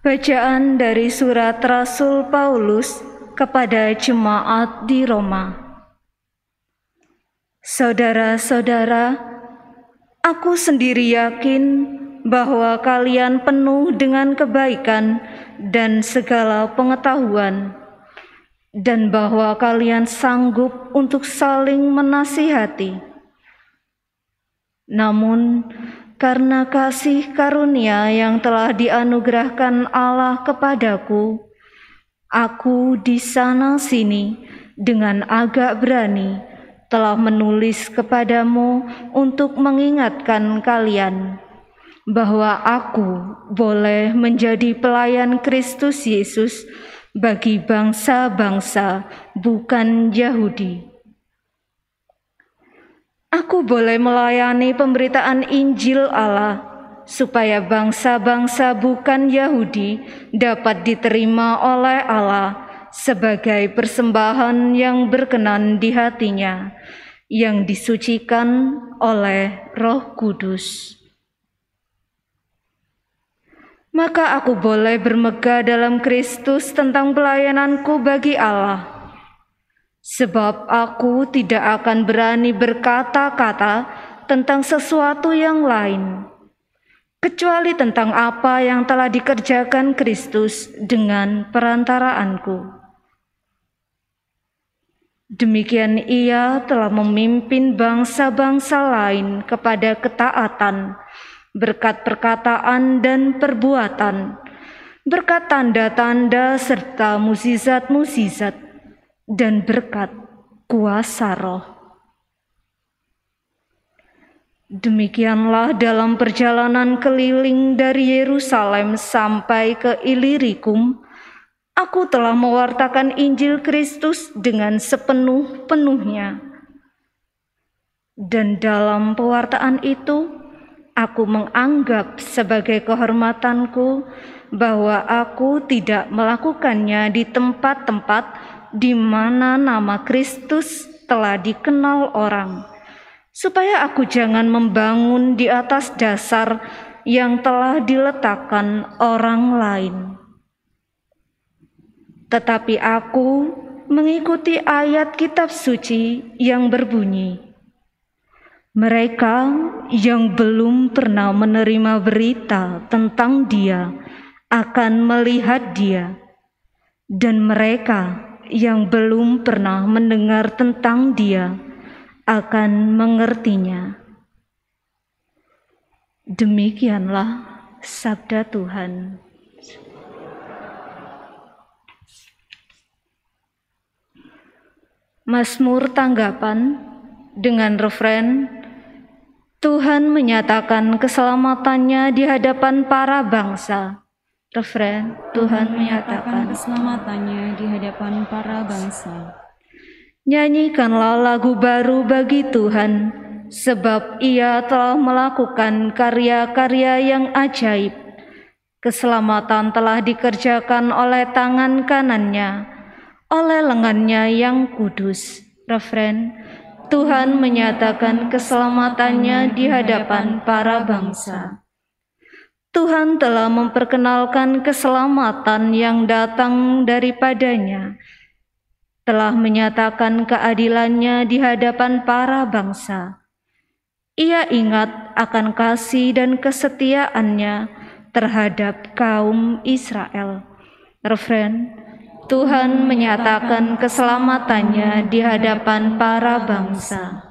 Bacaan dari surat Rasul Paulus kepada jemaat di Roma. Saudara-saudara, aku sendiri yakin bahwa kalian penuh dengan kebaikan dan segala pengetahuan, dan bahwa kalian sanggup untuk saling menasihati. Namun, karena kasih karunia yang telah dianugerahkan Allah kepadaku, aku di sana-sini dengan agak berani telah menulis kepadamu untuk mengingatkan kalian bahwa aku boleh menjadi pelayan Kristus Yesus bagi bangsa-bangsa bukan Yahudi. Aku boleh melayani pemberitaan Injil Allah supaya bangsa-bangsa bukan Yahudi dapat diterima oleh Allah sebagai persembahan yang berkenan di hatinya, yang disucikan oleh Roh Kudus. Maka aku boleh bermegah dalam Kristus tentang pelayananku bagi Allah. Sebab aku tidak akan berani berkata-kata tentang sesuatu yang lain, kecuali tentang apa yang telah dikerjakan Kristus dengan perantaraanku. Demikian ia telah memimpin bangsa-bangsa lain kepada ketaatan, berkat perkataan dan perbuatan, berkat tanda-tanda serta mukjizat-mukjizat, dan berkat kuasa Roh. Demikianlah dalam perjalanan keliling dari Yerusalem sampai ke Ilirikum, aku telah mewartakan Injil Kristus dengan sepenuh-penuhnya. Dan dalam pewartaan itu, aku menganggap sebagai kehormatanku bahwa aku tidak melakukannya di tempat-tempat di mana nama Kristus telah dikenal orang, supaya aku jangan membangun di atas dasar yang telah diletakkan orang lain. Tetapi aku mengikuti ayat kitab suci yang berbunyi, mereka yang belum pernah menerima berita tentang Dia akan melihat Dia, dan mereka yang belum pernah mendengar tentang Dia akan mengertinya. Demikianlah sabda Tuhan. Mazmur tanggapan dengan refren, Tuhan menyatakan keselamatannya di hadapan para bangsa. Refren, Tuhan menyatakan keselamatannya di hadapan para bangsa. Nyanyikanlah lagu baru bagi Tuhan, sebab Ia telah melakukan karya-karya yang ajaib. Keselamatan telah dikerjakan oleh tangan kanannya, oleh lengannya yang kudus. Refren, Tuhan menyatakan keselamatannya di hadapan para bangsa. Tuhan telah memperkenalkan keselamatan yang datang daripadanya, telah menyatakan keadilannya di hadapan para bangsa. Ia ingat akan kasih dan kesetiaannya terhadap kaum Israel. Refren, Tuhan menyatakan keselamatannya di hadapan para bangsa.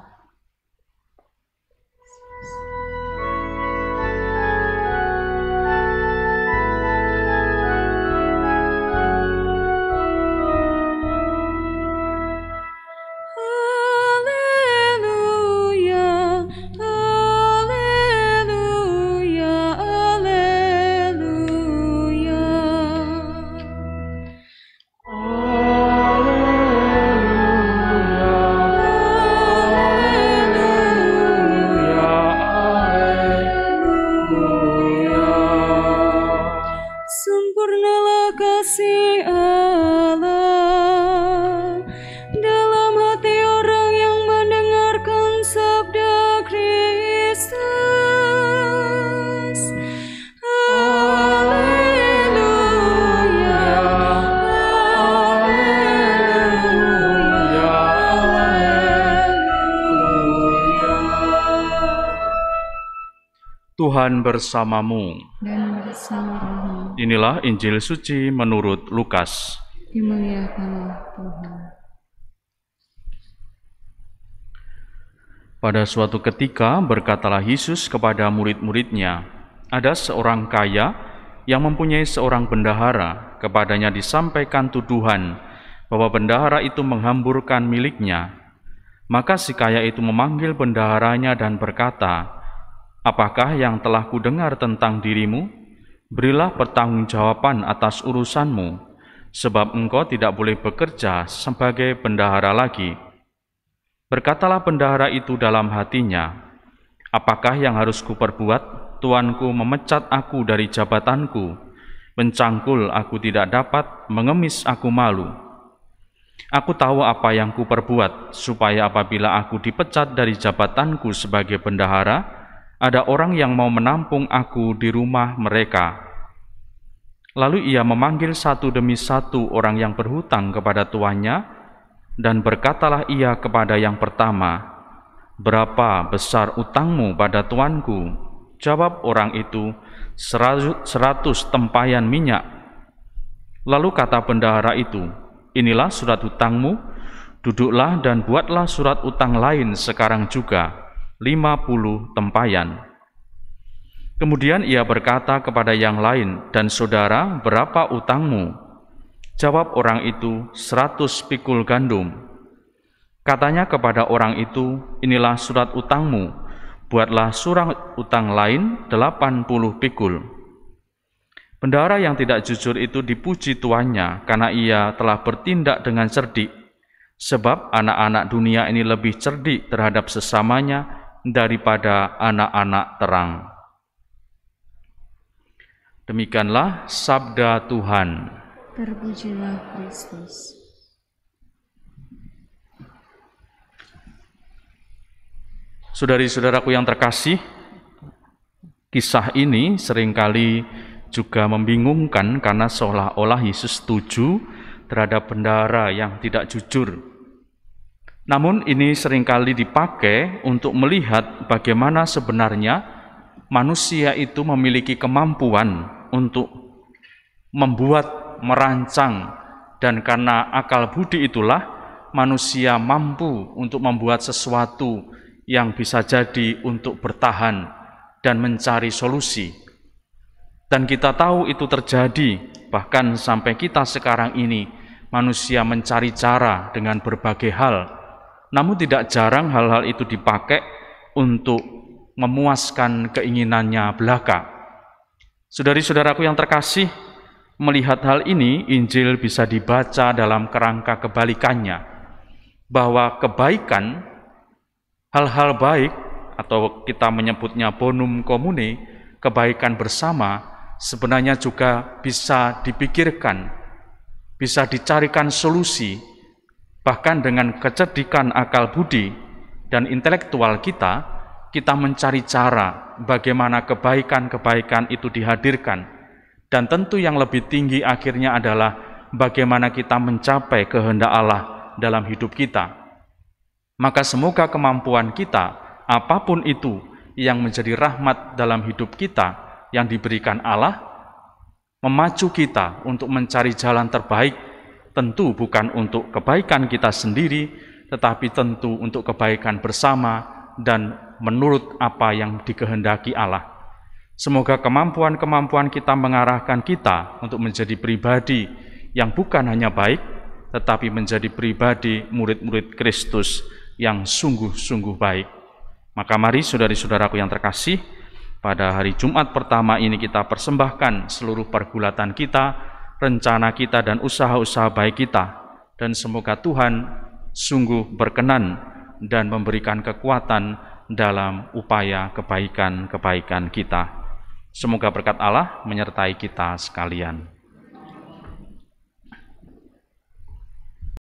Tuhan bersamamu. Dan bersama rohmu. Inilah Injil suci menurut Lukas. Dimuliakanlah Tuhan. Pada suatu ketika berkatalah Yesus kepada murid-muridnya, ada seorang kaya yang mempunyai seorang bendahara. Kepadanya disampaikan tuduhan bahwa bendahara itu menghamburkan miliknya. Maka si kaya itu memanggil bendaharanya dan berkata, "Apakah yang telah kudengar tentang dirimu? Berilah pertanggungjawaban atas urusanmu, sebab engkau tidak boleh bekerja sebagai bendahara lagi." Berkatalah bendahara itu dalam hatinya, "Apakah yang harus kuperbuat? Tuanku memecat aku dari jabatanku, mencangkul aku tidak dapat, mengemis aku malu. Aku tahu apa yang kuperbuat, supaya apabila aku dipecat dari jabatanku sebagai bendahara, ada orang yang mau menampung aku di rumah mereka." Lalu ia memanggil satu demi satu orang yang berhutang kepada tuannya, dan berkatalah ia kepada yang pertama, "Berapa besar utangmu pada tuanku?" Jawab orang itu, 100 tempayan minyak. Lalu kata bendahara itu, "Inilah surat utangmu, duduklah dan buatlah surat utang lain sekarang juga, 50 tempayan. Kemudian ia berkata kepada yang lain, "Dan saudara, berapa utangmu?" Jawab orang itu, 100 pikul gandum. Katanya kepada orang itu, "Inilah surat utangmu, buatlah surat utang lain 80 pikul." Bendahara yang tidak jujur itu dipuji tuannya karena ia telah bertindak dengan cerdik, sebab anak-anak dunia ini lebih cerdik terhadap sesamanya daripada anak-anak terang. Demikianlah sabda Tuhan. Terpujilah Kristus. Saudari-saudaraku yang terkasih, kisah ini seringkali juga membingungkan karena seolah-olah Yesus setuju terhadap bendahara yang tidak jujur. Namun ini seringkali dipakai untuk melihat bagaimana sebenarnya manusia itu memiliki kemampuan untuk membuat, merancang, dan karena akal budi itulah manusia mampu untuk membuat sesuatu yang bisa jadi untuk bertahan dan mencari solusi. Dan kita tahu itu terjadi, bahkan sampai kita sekarang ini manusia mencari cara dengan berbagai hal. Namun tidak jarang hal-hal itu dipakai untuk memuaskan keinginannya belaka. Saudari-saudaraku yang terkasih, melihat hal ini, Injil bisa dibaca dalam kerangka kebalikannya, bahwa kebaikan, hal-hal baik, atau kita menyebutnya bonum comune, kebaikan bersama, sebenarnya juga bisa dipikirkan, bisa dicarikan solusi. Bahkan dengan kecerdikan akal budi dan intelektual kita mencari cara bagaimana kebaikan-kebaikan itu dihadirkan. Dan tentu yang lebih tinggi akhirnya adalah bagaimana kita mencapai kehendak Allah dalam hidup kita. Maka semoga kemampuan kita, apapun itu yang menjadi rahmat dalam hidup kita yang diberikan Allah, memacu kita untuk mencari jalan terbaik. Tentu bukan untuk kebaikan kita sendiri, tetapi tentu untuk kebaikan bersama dan menurut apa yang dikehendaki Allah. Semoga kemampuan-kemampuan kita mengarahkan kita untuk menjadi pribadi yang bukan hanya baik, tetapi menjadi pribadi murid-murid Kristus yang sungguh-sungguh baik. Maka mari saudari-saudaraku yang terkasih, pada hari Jumat pertama ini kita persembahkan seluruh pergulatan kita, rencana kita dan usaha-usaha baik kita, dan semoga Tuhan sungguh berkenan dan memberikan kekuatan dalam upaya kebaikan-kebaikan kita. Semoga berkat Allah menyertai kita sekalian.